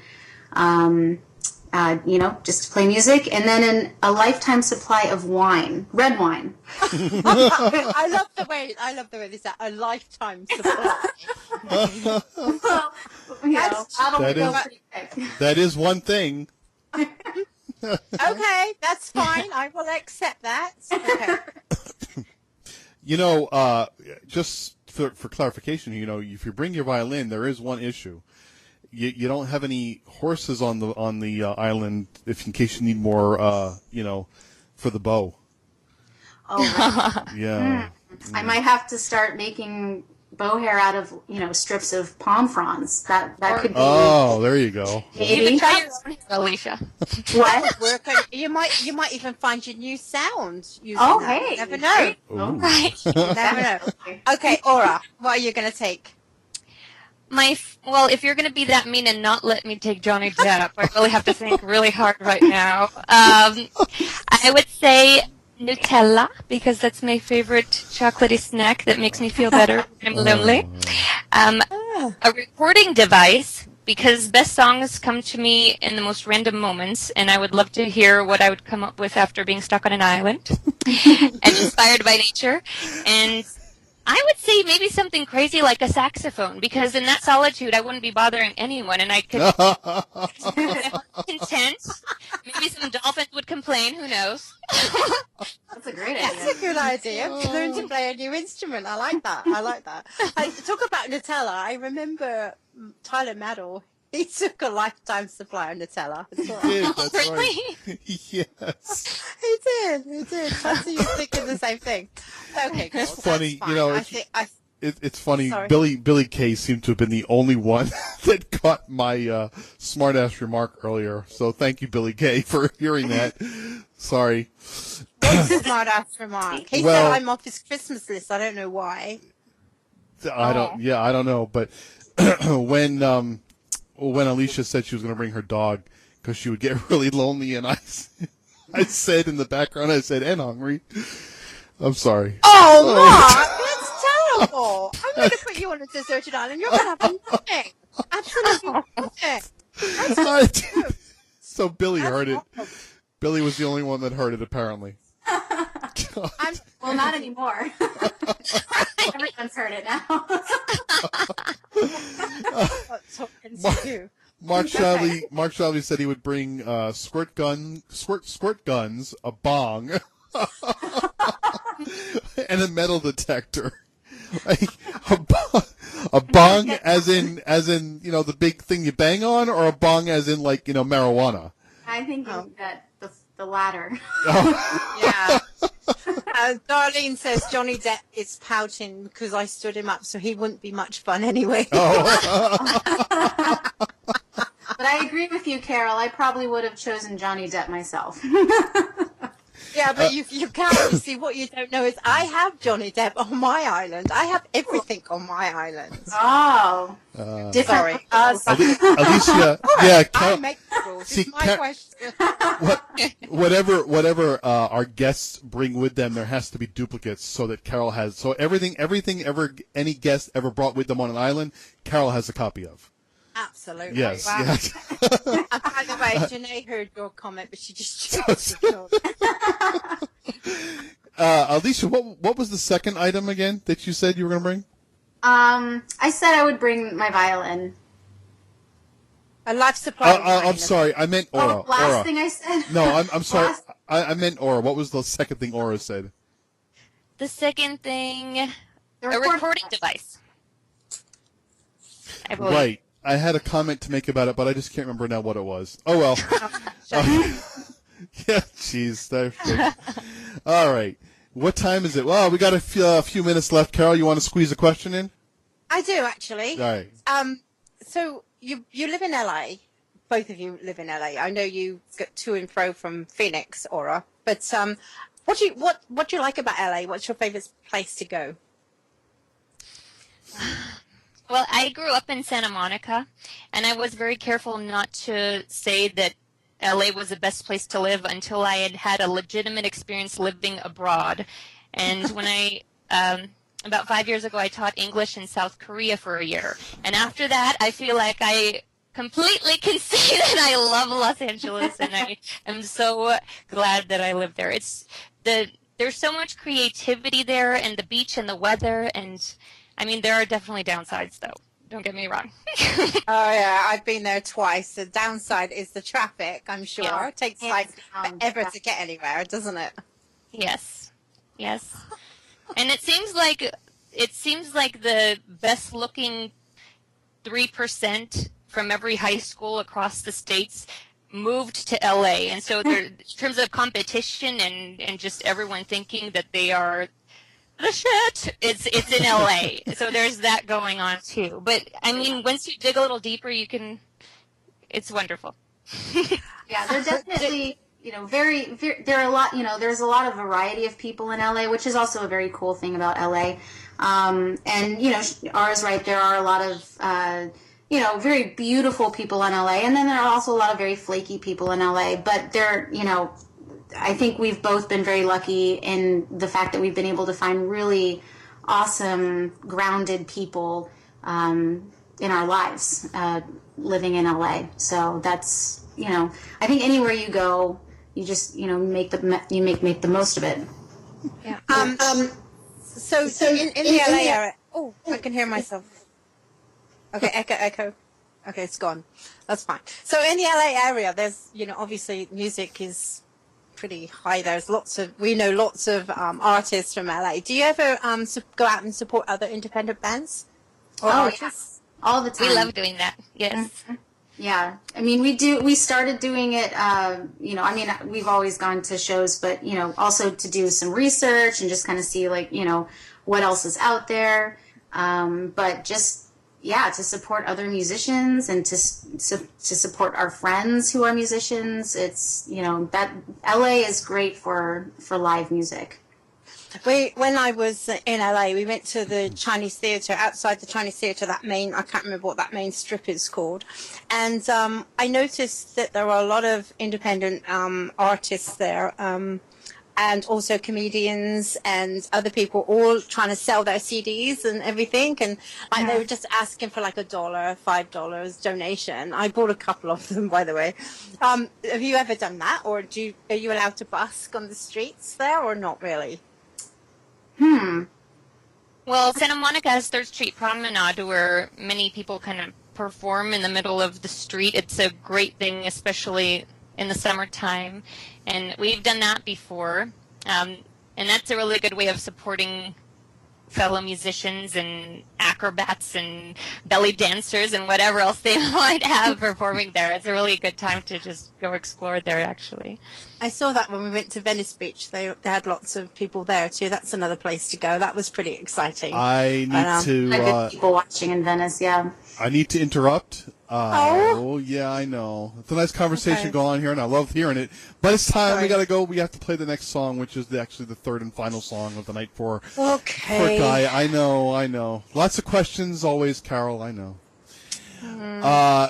Just to play music, and then a lifetime supply of wine, red wine. I love the way they say a lifetime supply. That is one thing. Okay, that's fine. I will accept that. Okay. Just for clarification, if you bring your violin, there is one issue. You don't have any horses on the island, in case you need more, for the bow. Oh, right. Yeah. I might have to start making bow hair out of strips of palm fronds. That could be. Oh, there you go. Maybe. Alicia. What? You might even find your new sound. Oh, that. hey. You never know. Right. Never know. Okay, Aura, what are you going to take? Well, if you're going to be that mean and not let me take Johnny Depp, I really have to think really hard right now. I would say Nutella, because that's my favorite chocolatey snack that makes me feel better when I'm lonely. A recording device, because best songs come to me in the most random moments, and I would love to hear what I would come up with after being stuck on an island and inspired by nature. And I would say maybe something crazy like a saxophone, because in that solitude I wouldn't be bothering anyone, and I could content. Maybe some dolphins would complain. Who knows? That's a great idea. That's a good idea. Learn to play a new instrument. I like that. Talk about Nutella. I remember Tyler Maddle. He took a lifetime supply of Nutella. He did, that's Really? right. Yes. He did. Fancy you thinking the same thing. Okay, girls, It's funny, that's fine. it's funny. Sorry. Billy Kay seemed to have been the only one that caught my smart-ass remark earlier. So thank you, Billy Kay, for hearing that. Sorry. What's a smart-ass remark? He said I'm off his Christmas list. I don't know why. I don't know. But when Alicia said she was going to bring her dog, because she would get really lonely, and I said in the background, I said, and hungry. I'm sorry. Oh, Mark, that's terrible. I'm going to put you on a deserted island. You're going to have nothing. Absolutely nothing. That's true. So Billy heard it. Awful. Billy was the only one that heard it, apparently. Well, not anymore. Everyone's heard it now. Mark Shelby said he would bring squirt guns, a bong, and a metal detector. Like, a bong as in the big thing you bang on, or a bong as in marijuana. I think that the latter. Oh. Yeah. Darlene says Johnny Depp is pouting because I stood him up, so he wouldn't be much fun anyway. Oh. But I agree with you, Carol. I probably would have chosen Johnny Depp myself. Yeah, but you can't. You see, what you don't know is I have Johnny Depp on my island. I have everything on my island. Oh. Different. Alicia, yeah, I make the rules. See, It's my question. whatever our guests bring with them, there has to be duplicates so that Carol has. So everything any guest ever brought with them on an island, Carol has a copy of. Absolutely. Yes. Wow. Yes. And by the way, Janae heard your comment, but she just chose to Alicia, what was the second item again that you said you were going to bring? I said I would bring my violin. A life supply. I'm sorry, I meant aura. Last thing I said. No, I'm sorry. I meant aura. What was the second thing aura said? The second thing, a recording device. I believe. Right. I had a comment to make about it, but I just can't remember now what it was. Oh, well. Yeah, jeez. All right. What time is it? Well, we got a few minutes left. Carol, you want to squeeze a question in? I do, actually. All right. So you live in LA. Both of you live in LA. I know you get to and fro from Phoenix, Aura. But what do you like about LA? What's your favorite place to go? Well, I grew up in Santa Monica, and I was very careful not to say that LA was the best place to live until I had had a legitimate experience living abroad. And when about 5 years ago, I taught English in South Korea for a year. And after that, I feel like I completely can say that I love Los Angeles, and I am so glad that I live there. There's so much creativity there, and the beach and the weather, and I mean, there are definitely downsides, though. Don't get me wrong. Oh, yeah, I've been there twice. The downside is the traffic, I'm sure. Yeah. It takes forever to get anywhere, doesn't it? Yes. And it seems like the best-looking 3% from every high school across the states moved to LA. And so in terms of competition and just everyone thinking that they are the shit, it's in LA. So there's that going on too. But I mean, once you dig a little deeper, it's wonderful. Yeah, they're definitely, very, there are a lot, there's a lot of variety of people in LA, which is also a very cool thing about LA. And, Aura's right, there are a lot of, very beautiful people in LA, and then there are also a lot of very flaky people in LA, but they're, I think we've both been very lucky in the fact that we've been able to find really awesome, grounded people in our lives living in LA. So that's, I think anywhere you go, you just, make the most of it. Yeah. So in the LA area, oh, I can hear myself. Okay, echo. Okay, it's gone. That's fine. So in the LA area, there's, obviously music is pretty high. There's lots of artists from LA. Do you ever go out and support other independent bands or artists? Yeah. All the time. We love doing that. Yes. Mm-hmm. Yeah. I mean, we started doing it, we've always gone to shows, but, also to do some research and just kind of see, what else is out there. But just, to support other musicians and to support our friends who are musicians. It's, that LA is great for live music. When I was in LA, we went to the Chinese theatre, outside the Chinese theatre, I can't remember what that main strip is called. And I noticed that there were a lot of independent artists there, and also comedians and other people all trying to sell their CDs and everything. And like, they were just asking for like $1, $5 donation. I bought a couple of them, by the way. Have you ever done that? Or are you allowed to busk on the streets there or not really? Well, Santa Monica has 3rd Street Promenade where many people kind of perform in the middle of the street. It's a great thing, especially in the summertime. And we've done that before. And that's a really good way of supporting fellow musicians and acrobats and belly dancers and whatever else they might have performing there. It's a really good time to just go explore there, actually. I saw that when we went to Venice Beach. They had lots of people there too. That's another place to go. That was pretty exciting. I need to. People watching in Venice, yeah. I need to interrupt. Oh, yeah, I know. It's a nice conversation going on here, and I love hearing it. But it's time. We got to go. We have to play the next song, which is actually the 3rd and final song of the night for Gaia. I know. Lots of questions always, Carol. I know.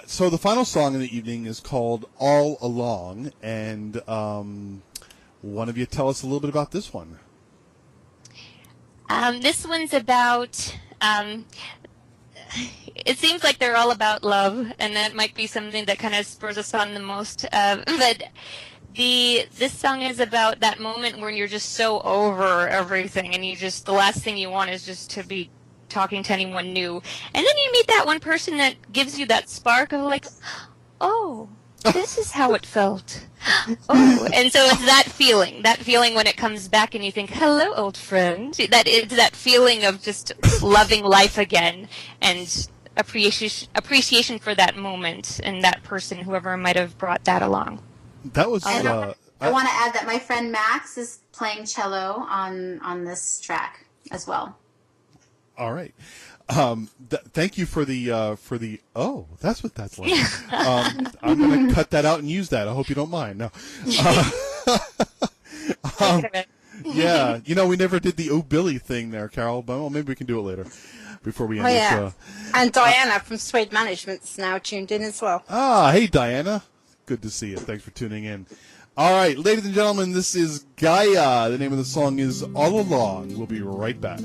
So the final song in the evening is called All Along, and one of you tell us a little bit about this one. This one's about... it seems like they're all about love, and that might be something that kind of spurs us on the most. But this song is about that moment when you're just so over everything, and the last thing you want is just to be talking to anyone new. And then you meet that one person that gives you that spark of like, oh, this is how it felt. Oh, and so it's that feeling when it comes back and you think, hello, old friend. That feeling of just loving life again and appreciation for that moment and that person, whoever might have brought that along. That was. I want to add that my friend Max is playing cello on this track as well. All right. Thank you for the. Oh, that's what that's like. I'm going to cut that out and use that. I hope you don't mind. No. Yeah, we never did the "Oh Billy" thing there, Carol. But maybe we can do it later before we end the show. And Diana from Suede Management's now tuned in as well. Hey Diana, good to see you. Thanks for tuning in. All right, ladies and gentlemen, this is Gaia. The name of the song is All Along. We'll be right back.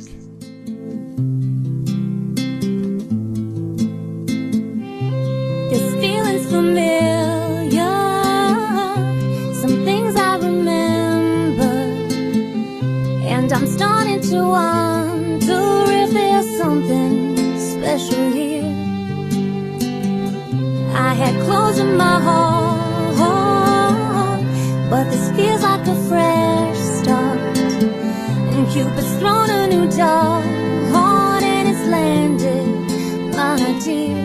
This feeling's familiar. Some things I remember, and I'm starting to wonder if there's something special here. I had closed in my heart, but this feels like a fresh start. And Cupid's thrown a new dart, and it's landed, my dear.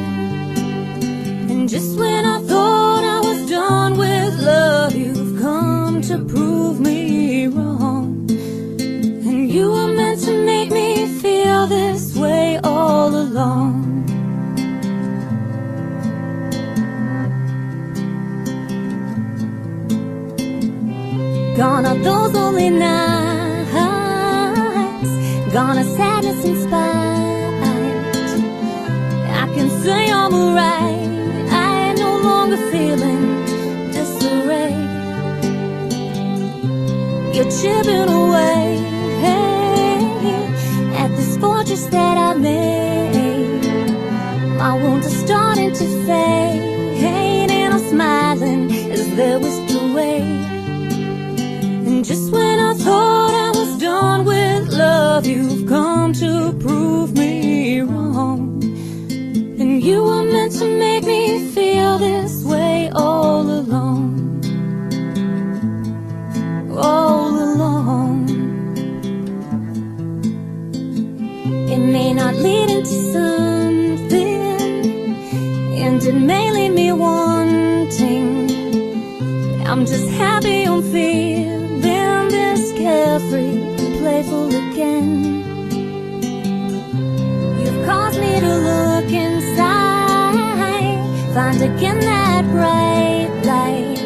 And just when I thought I was done with love, you've come to prove me wrong. And you were meant to make me feel this way all along. Gone are those lonely nights, gone are sadness and spite. I can say I'm alright, feeling disarray. You're chipping away at this fortress that I made. My wounds are starting to fade, and I'm smiling as there was to wait. And just when I thought I was done with love, you've come to prove me wrong. And you were meant to make me feel this way all along. All along. It may not lead into something, and it may leave me wanting. I'm just happy I'm feeling this carefree and playful again. You've caused me to look inside, find again that bright light,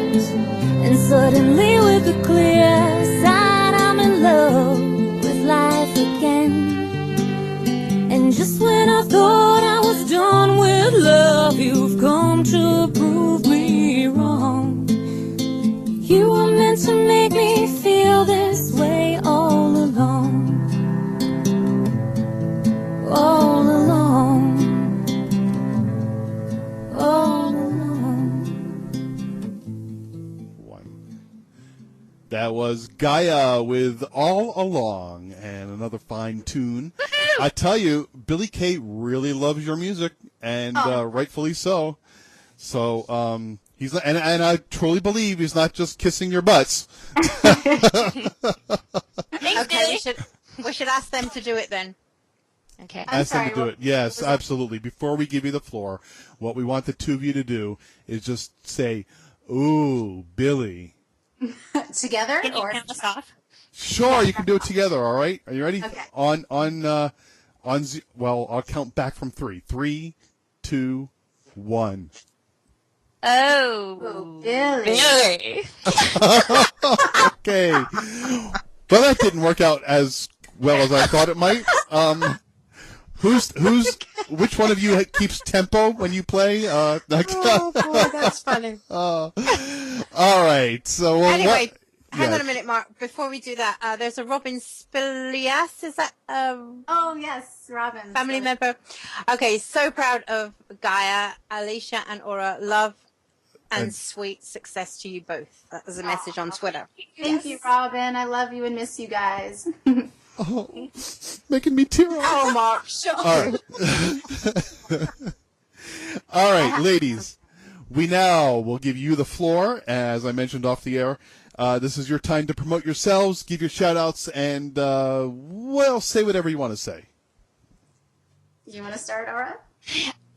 and suddenly with a clear sight I'm in love was Gaia with All Along, and another fine tune. I tell you, Billy Kay really loves your music, and rightfully so. So he's and I truly believe he's not just kissing your butts. Thanks, Okay, Billy. we should ask them to do it then. Okay. Ask them to do sorry, it. Yes, what was that? absolutely. Before we give you the floor, what we want the two of you to do is just say, "Ooh, Billy." Together Can you or count us off? Sure, you can do it together. All right. Are you ready? Okay. Well, I'll count back from 3. 3, 2, 1. Oh, Billy. Billy. Okay. Well, that didn't work out as well as I thought it might. Which one of you keeps tempo when you play? Oh boy, that's funny. All right. So Anyway, hang yeah. on a minute, Mark. Before we do that, there's a Robin Spillias. Is that Oh yes, Robin. family member? Okay, so proud of Gaia, Alicia, and Aura. Love and sweet success to you both. That was a message on Twitter. Thank you, Robin. I love you and miss you guys. Oh, making me tear up. Oh, Mark, shut All right. All right, ladies. We now will give you the floor, as I mentioned off the air. This is your time to promote yourselves, give your shout-outs, and, say whatever you want to say. You want to start, Aura?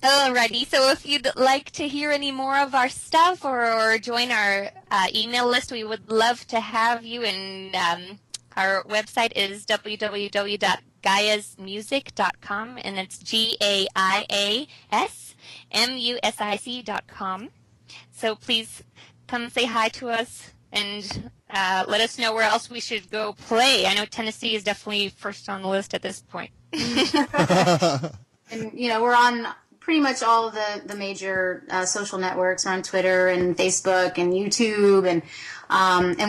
Alrighty, so if you'd like to hear any more of our stuff or join our email list, we would love to have you. And our website is www.gaiasmusic.com, and it's GAIASMUSIC.com. So please come say hi to us and let us know where else we should go play. I know Tennessee is definitely first on the list at this point. And we're on pretty much all of the major social networks. We're on Twitter and Facebook and YouTube, and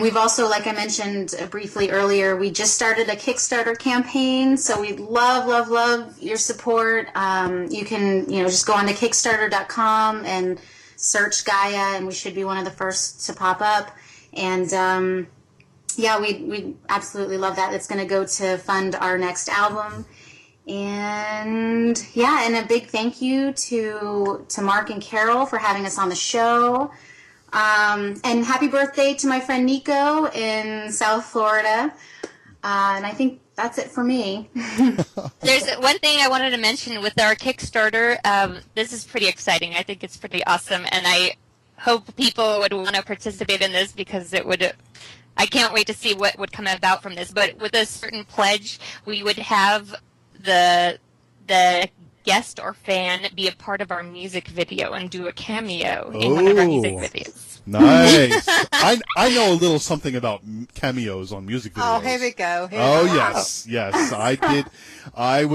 we've also, like I mentioned briefly earlier, we just started a Kickstarter campaign, so we'd love your support. You can just go on to Kickstarter.com and search Gaia, and we should be one of the first to pop up. And we absolutely love that. It's going to go to fund our next album. And a big thank you to Mark and Carol for having us on the show. And happy birthday to my friend Nico in South Florida. And I think that's it for me. There's one thing I wanted to mention with our Kickstarter. This is pretty exciting. I think it's pretty awesome, and I hope people would want to participate in this because it would. I can't wait to see what would come about from this. But with a certain pledge, we would have the guest or fan be a part of our music video and do a cameo in one of our music videos. Nice. I know a little something about cameos on music videos. Oh, here we go. Yes. I did. I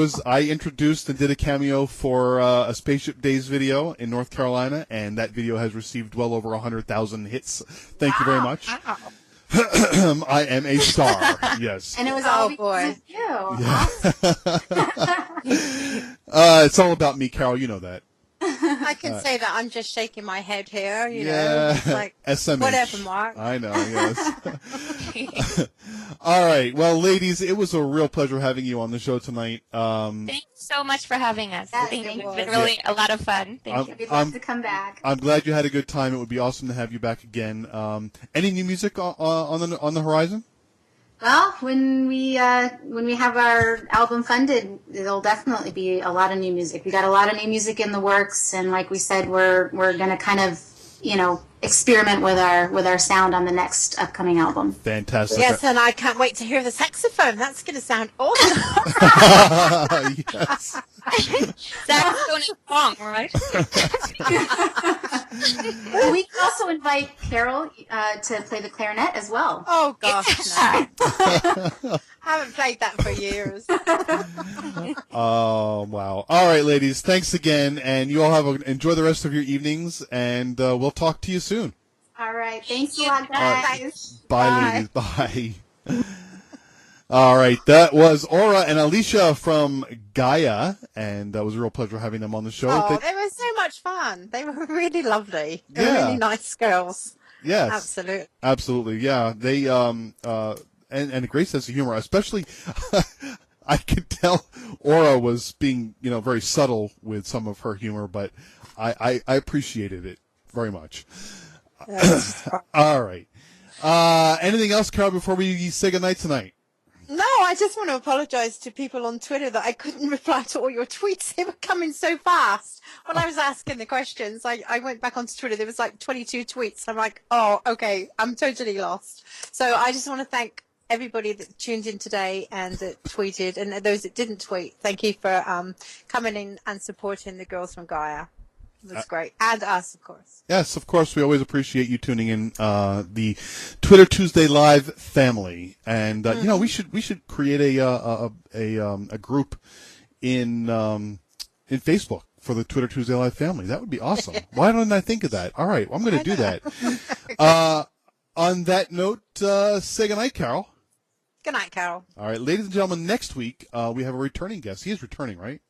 introduced and did a cameo for a Spaceship Days video in North Carolina, and that video has received well over 100,000 hits. Thank you very much. Wow. I am a star. Yes. And it was all because of you. Yeah. It's all about me, Carol. You know that. I can say that I'm just shaking my head here, Yeah. like SMH. whatever, Mark. I know, yes. All right. Well, ladies, it was a real pleasure having you on the show tonight. Thank you so much for having us. Yeah, I think thank it's you. been really a lot of fun. Thank you. We'd love to come back. I'm glad you had a good time. It would be awesome to have you back again. Any new music on the horizon? Well, when we have our album funded, there'll definitely be a lot of new music. We got a lot of new music in the works, and like we said, we're going to kind of experiment with our sound on the next upcoming album. Fantastic. Yes, and I can't wait to hear the saxophone. That's going to sound awesome. Yes. Saxophone is wrong, right? We can also invite Carol to play the clarinet as well. Oh, gosh, no. I haven't played that for years. Oh, wow. All right, ladies. Thanks again, and you all enjoy the rest of your evenings, and we'll talk to you soon. All right. Thanks a lot, guys. Bye, ladies. Bye. All right, that was Aura and Alicia from Gaia, and that was a real pleasure having them on the show. Oh, they were so much fun. They were really lovely. They were Yeah. really nice girls. Yes. Absolutely. Absolutely. Yeah. They and a great sense of humor, especially. I could tell Aura was being, very subtle with some of her humor, but I appreciated it very much. All right. Anything else, Carol, before we say goodnight tonight? No, I just want to apologize to people on Twitter that I couldn't reply to all your tweets. They were coming so fast. When I was asking the questions, I went back onto Twitter. There was like 22 tweets. I'm like, oh, okay, I'm totally lost. So I just want to thank everybody that tuned in today and that tweeted, and those that didn't tweet. Thank you for coming in and supporting the girls from Gaia. It was great. And us, of course. Yes, of course. We always appreciate you tuning in, the Twitter Tuesday Live family. And, we should create a group in Facebook for the Twitter Tuesday Live family. That would be awesome. Why don't I think of that? All right. Well, I'm going to do that. On that note, say goodnight, Carol. Good night, Carol. All right. Ladies and gentlemen, next week, we have a returning guest. He is returning, right?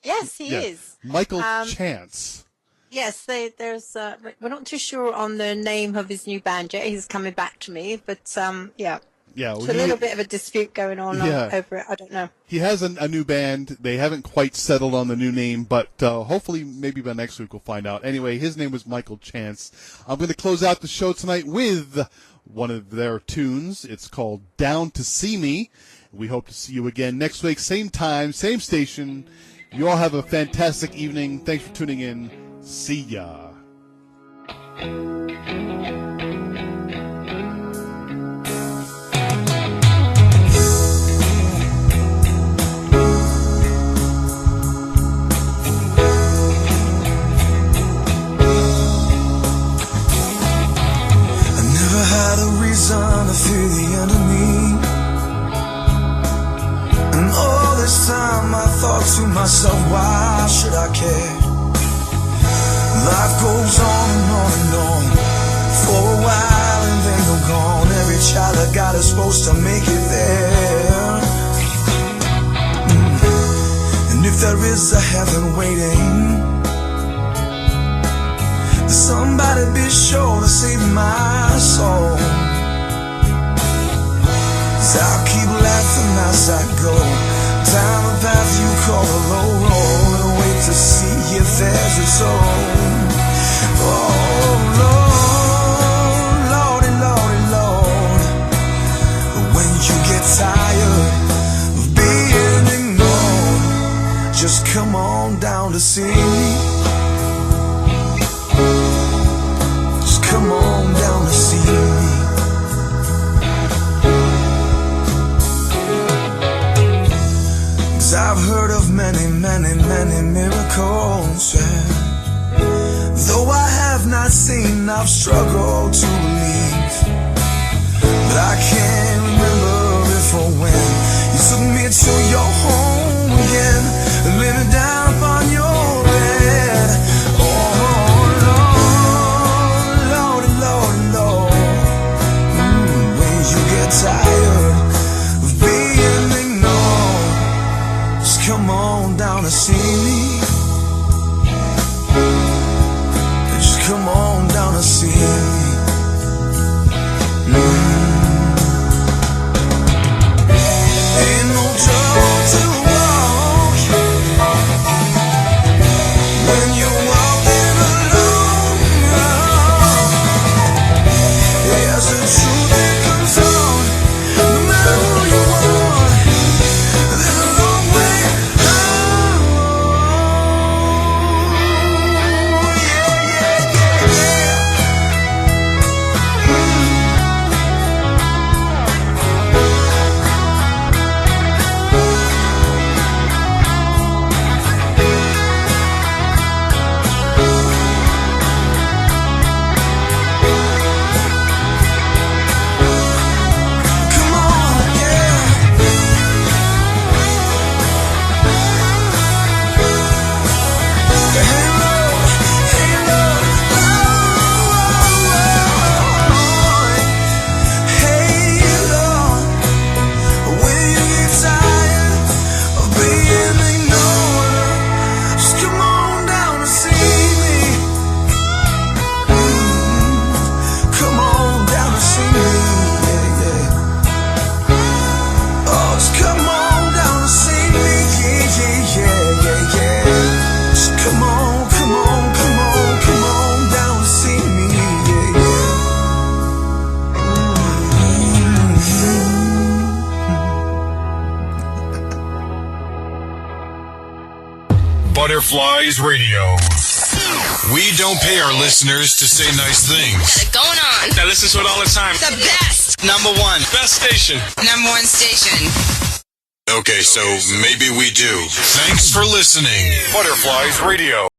Yes, he is. Michael Chance. Yes, there's. We're not too sure on the name of his new band yet. He's coming back to me, but yeah. Yeah, There's a little bit of a dispute going on over it. I don't know. He has a new band. They haven't quite settled on the new name, but hopefully maybe by next week we'll find out. Anyway, his name was Michael Chance. I'm going to close out the show tonight with one of their tunes. It's called Down to See Me. We hope to see you again next week, same time, same station. You all have a fantastic evening. Thanks for tuning in. See ya. Had a reason to fear the enemy, and all this time I thought to myself, why should I care? Life goes on and on and on, for a while and then you're gone. Every child I got is supposed to make it there, and if there is a heaven waiting, somebody be sure to save my soul. 'Cause I'll keep laughing as I go down the path you call a low road, and wait to see if there's a soul. Oh Lord, Lordy, Lordy, Lord, when you get tired of being ignored, just come on down to see me. Come on down to see me. 'Cause I've heard of many, many, many miracles, yeah. Though I have not seen, I've struggled to believe. But I can't remember if or when you took me to your home again and laid me down upon your bed. Tired of being ignored, just come on down to see me. Just come on down to see me. Butterflies Radio. We don't pay our listeners to say nice things. Got it going on. I listen to it all the time. The best. Number one. Best station. Number one station. Okay, so maybe we do. Thanks for listening. Butterflies Radio.